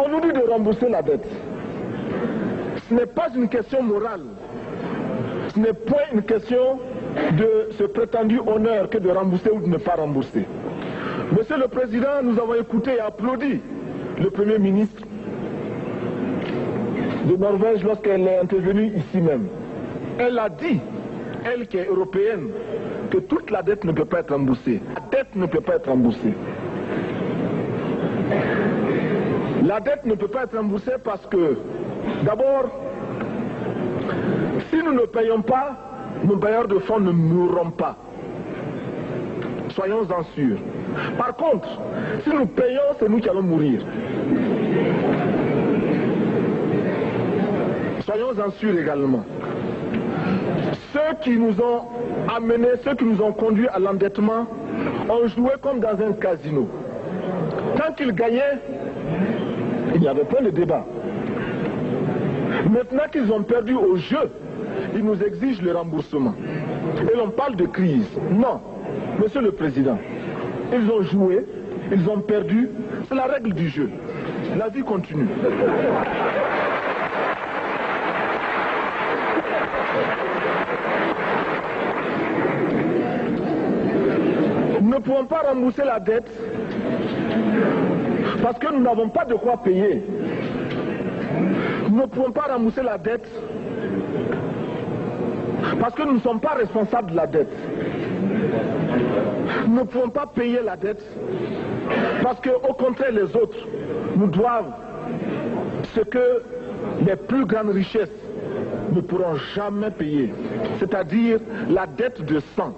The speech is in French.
On nous dit de rembourser la dette. Ce n'est pas une question morale. Ce n'est point une question de ce prétendu honneur que de rembourser ou de ne pas rembourser. Monsieur le Président, nous avons écouté et applaudi le Premier ministre de Norvège lorsqu'elle est intervenue ici même. Elle a dit, elle qui est européenne, que toute la dette ne peut pas être remboursée. La dette ne peut pas être remboursée. La dette ne peut pas être remboursée parce que, d'abord, si nous ne payons pas, nos bailleurs de fonds ne mourront pas. Soyons-en sûrs. Par contre, si nous payons, c'est nous qui allons mourir. Soyons-en sûrs également. Ceux qui nous ont amenés, ceux qui nous ont conduits à l'endettement, ont joué comme dans un casino. Tant qu'ils gagnaient, il n'y avait pas de débat. Maintenant qu'ils ont perdu au jeu, ils nous exigent le remboursement. Et l'on parle de crise. Non, Monsieur le Président, ils ont joué, ils ont perdu, c'est la règle du jeu. La vie continue. Nous ne pouvons pas rembourser la dette parce que nous n'avons pas de quoi payer. Nous ne pouvons pas rembourser la dette parce que nous ne sommes pas responsables de la dette. Nous ne pouvons pas payer la dette parce qu'au contraire les autres nous doivent ce que les plus grandes richesses ne pourront jamais payer, c'est-à-dire la dette de sang.